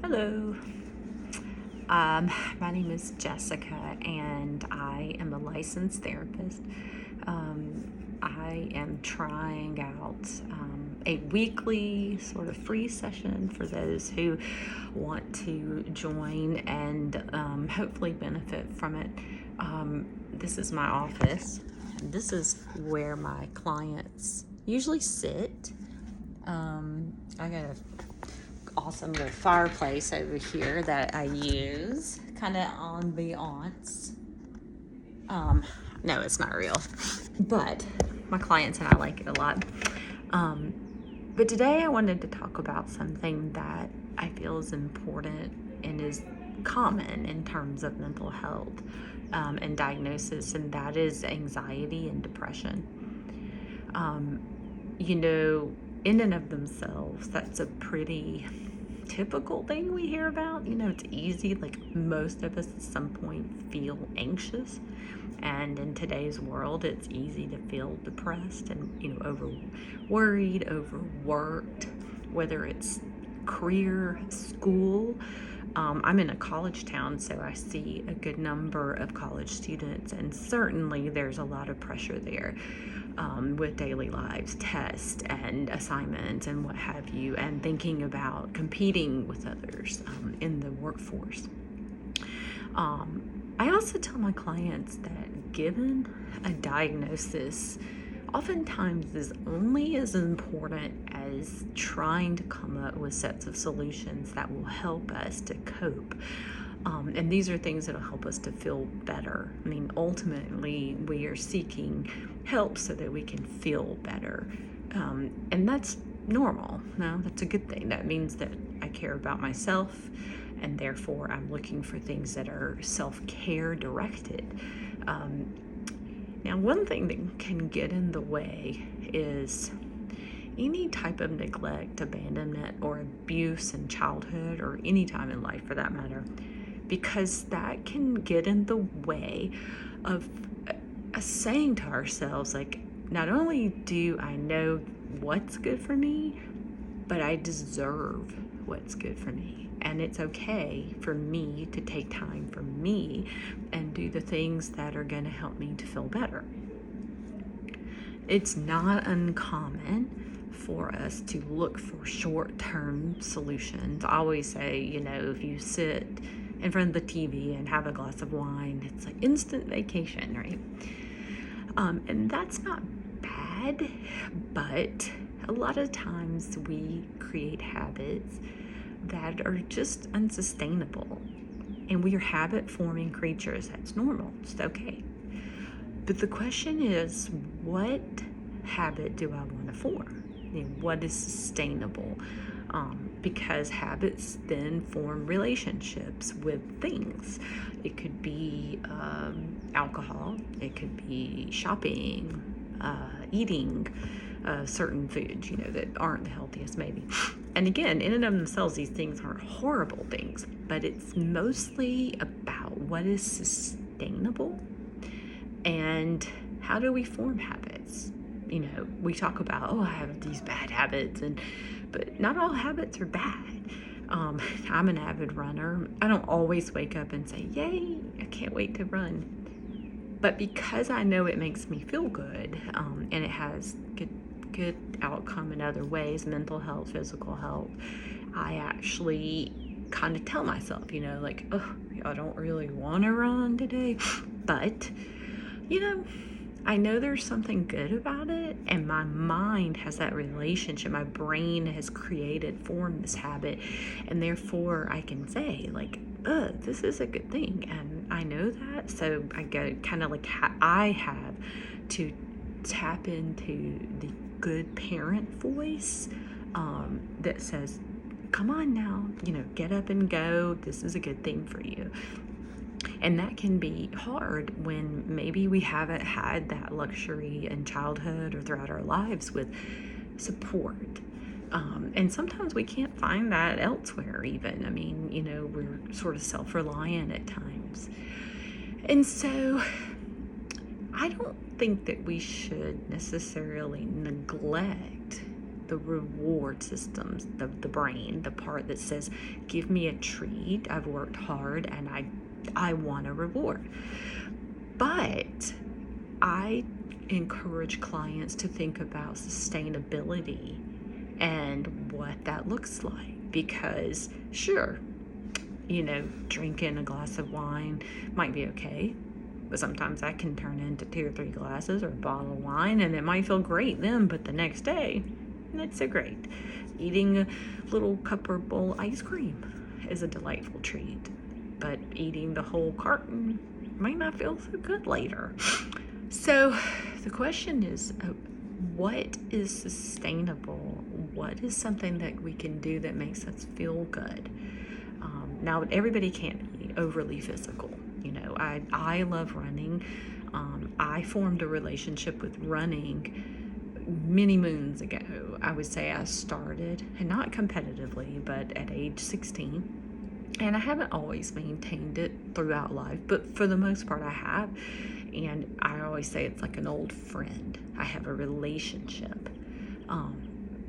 Hello. My name is Jessica, and I am a licensed therapist. I am trying out a weekly sort of free session for those who want to join and hopefully benefit from it. This is my office. This is where my clients usually sit. I got a awesome little fireplace over here that I use, kind of ambiance. No, it's not real, but my clients and I like it a lot. But today I wanted to talk about something that I feel is important and is common in terms of mental health and diagnosis, and that is anxiety and depression. In and of themselves, that's a pretty typical thing we hear about. It's easy, like most of us at some point feel anxious. And in today's world, it's easy to feel depressed and, over worried, overworked, whether it's career, school. I'm in a college town, so I see a good number of college students, and certainly there's a lot of pressure there with daily lives, tests and assignments and what have you, and thinking about competing with others in the workforce. I also tell my clients that given a diagnosis, oftentimes is only as important as trying to come up with sets of solutions that will help us to cope. And these are things that will help us to feel better. I mean, ultimately, we are seeking help so that we can feel better. And that's normal. No, that's a good thing. That means that I care about myself, and therefore I'm looking for things that are self-care directed. Now, one thing that can get in the way is any type of neglect, abandonment, or abuse in childhood, or any time in life for that matter, because that can get in the way of us saying to ourselves, like, not only do I know what's good for me, but I deserve what's good for me. And it's okay for me to take time for me and do the things that are going to help me to feel better. It's not uncommon for us to look for short-term solutions. I always say, if you sit in front of the TV and have a glass of wine, it's like instant vacation, right? And that's not bad, but a lot of times we create habits that are just unsustainable. And we are habit-forming creatures. That's normal. It's okay. But the question is, what habit do I want to form? What is sustainable? Because habits then form relationships with things. It could be alcohol. It could be shopping, eating certain foods, that aren't the healthiest maybe. And again, in and of themselves, these things aren't horrible things, but it's mostly about what is sustainable and how do we form habits. We talk about, I have these bad habits, but not all habits are bad. I'm an avid runner. I don't always wake up and say, yay, I can't wait to run. But because I know it makes me feel good, and it has good outcome in other ways, mental health, physical health, I actually kind of tell myself, like, I don't really want to run today, but I know there's something good about it, and my mind has that relationship. My brain has formed this habit, and therefore I can say, like, this is a good thing, and I know that, so I go kind of like I have to tap into the good parent voice that says, come on now, get up and go. This is a good thing for you. And that can be hard when maybe we haven't had that luxury in childhood or throughout our lives with support. And sometimes we can't find that elsewhere even. I mean, we're sort of self-reliant at times. And so I don't think that we should necessarily neglect the reward systems, the brain, the part that says, give me a treat, I've worked hard, and I want a reward. But I encourage clients to think about sustainability and what that looks like, because sure, drinking a glass of wine might be okay, but sometimes that can turn into 2 or 3 glasses or a bottle of wine, and it might feel great then, but the next day, not so great. Eating a little cup or bowl of ice cream is a delightful treat, but eating the whole carton might not feel so good later. So the question is, what is sustainable? What is something that we can do that makes us feel good? Now, everybody can't be overly physical. I love running. I formed a relationship with running many moons ago. I would say I started, and not competitively, but at age 16. And I haven't always maintained it throughout life, but for the most part I have. And I always say it's like an old friend. I have a relationship.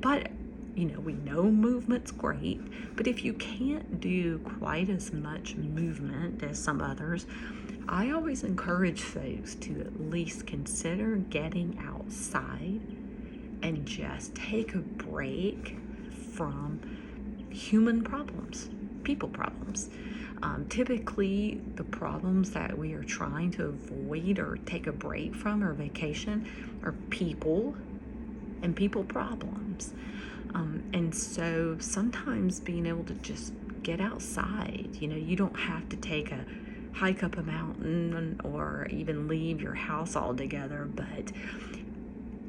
But we know movement's great, but if you can't do quite as much movement as some others, I always encourage folks to at least consider getting outside and just take a break from human problems, people problems. Typically, the problems that we are trying to avoid or take a break from or vacation are people and people problems. And so sometimes being able to just get outside, you don't have to take a hike up a mountain or even leave your house altogether, but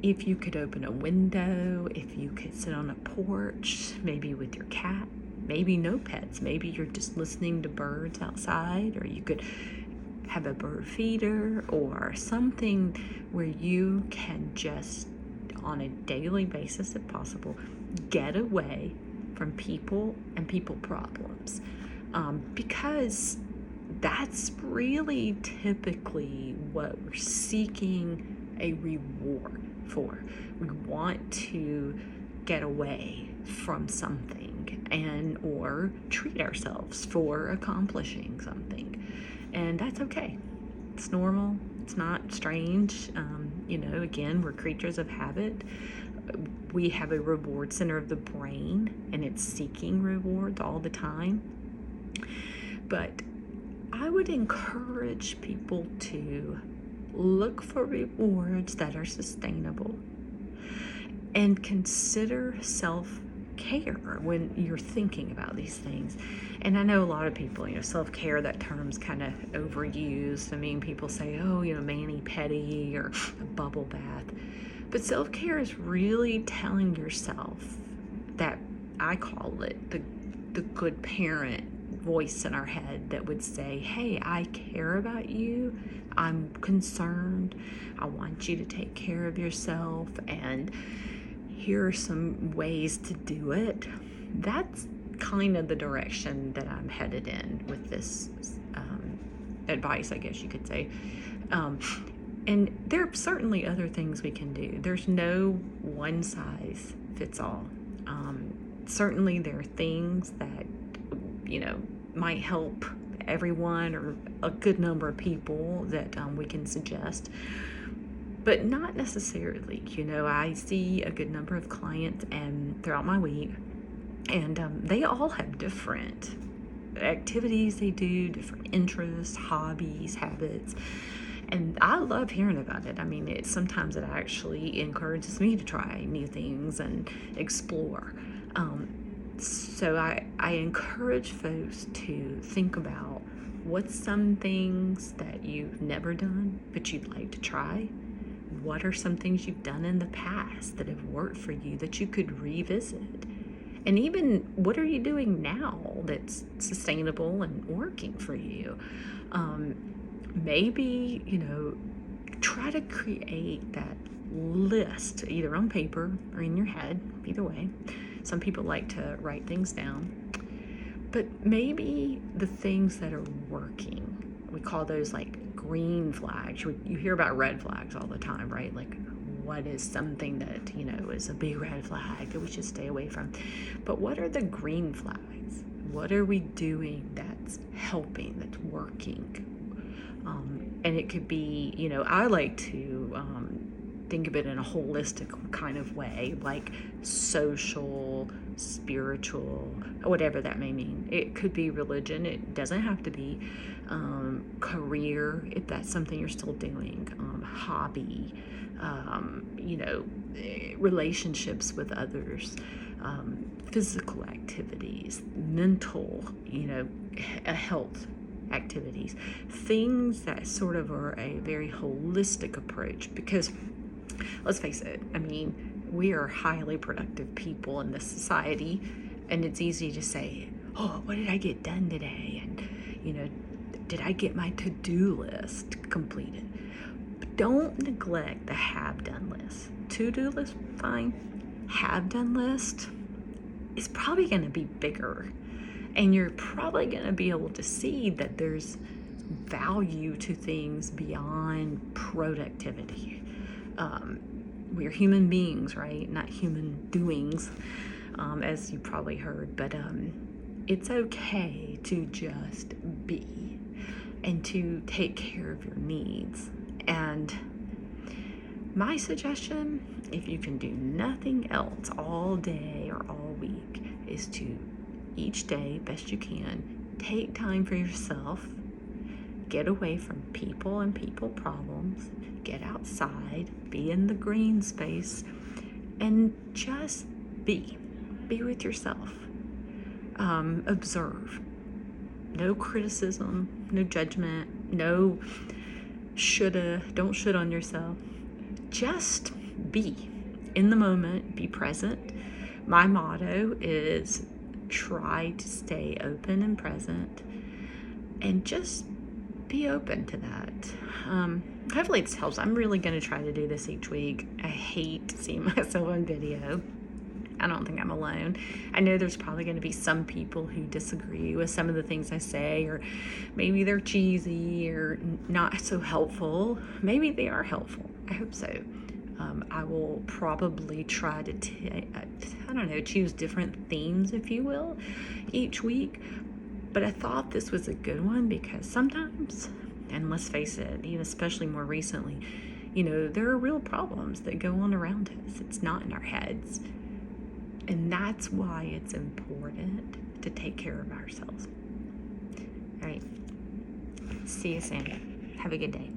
if you could open a window, if you could sit on a porch, maybe with your cat, maybe no pets, maybe you're just listening to birds outside, or you could have a bird feeder or something where you can just, on a daily basis if possible, get away from people and people problems, because that's really typically what we're seeking a reward for. We want to get away from something or treat ourselves for accomplishing something, and that's okay. It's normal. It's not strange. Again, we're creatures of habit. We have a reward center of the brain, and it's seeking rewards all the time. But I would encourage people to look for rewards that are sustainable and consider self-care when you're thinking about these things. And I know a lot of people, self-care, that term's kind of overused. I mean, people say, oh, mani-pedi or a bubble bath. But self-care is really telling yourself that, I call it the good parent voice in our head that would say, hey, I care about you. I'm concerned. I want you to take care of yourself, and here are some ways to do it. That's kind of the direction that I'm headed in with this advice, I guess you could say. And there are certainly other things we can do. There's no one size fits all. Certainly there are things that, might help everyone or a good number of people that we can suggest, but not necessarily. I see a good number of clients and throughout my week, and they all have different activities they do, different interests, hobbies, habits. And I love hearing about it. I mean, sometimes it actually encourages me to try new things and explore. So I encourage folks to think about what's some things that you've never done but you'd like to try. What are some things you've done in the past that have worked for you that you could revisit? And even what are you doing now that's sustainable and working for you? Maybe, try to create that list either on paper or in your head, either way. Some people like to write things down. But maybe the things that are working, we call those like green flags. You hear about red flags all the time, right? Like, what is something that, is a big red flag that we should stay away from. But what are the green flags? What are we doing that's helping, that's working? And it could be, I like to think of it in a holistic kind of way, like social, spiritual, whatever that may mean. It could be religion. It doesn't have to be career, if that's something you're still doing, hobby, relationships with others, physical activities, mental, health activities, things that sort of are a very holistic approach. Because let's face it, we are highly productive people in this society, and it's easy to say, oh, what did I get done today? And, did I get my to-do list completed? But don't neglect the have-done list. To-do list, fine. Have-done list is probably going to be bigger. And you're probably going to be able to see that there's value to things beyond productivity. We're human beings, right? Not human doings, as you probably heard. But it's okay to just be and to take care of your needs. And my suggestion, if you can do nothing else all day or all week, is to each day, best you can, take time for yourself, get away from people and people problems, get outside, be in the green space, and just be with yourself. Observe. No criticism, no judgment, no don't should on yourself. Just be in the moment, be present. My motto is try to stay open and present, and just be open to that. Hopefully this helps. I'm really going to try to do this each week. I hate seeing myself on video. I don't think I'm alone. I know there's probably going to be some people who disagree with some of the things I say, or maybe they're cheesy or not so helpful. Maybe they are helpful. I hope so. I will probably try to, choose different themes, if you will, each week. But I thought this was a good one because sometimes, and let's face it, especially more recently, there are real problems that go on around us. It's not in our heads. And that's why it's important to take care of ourselves. All right. See you soon. Have a good day.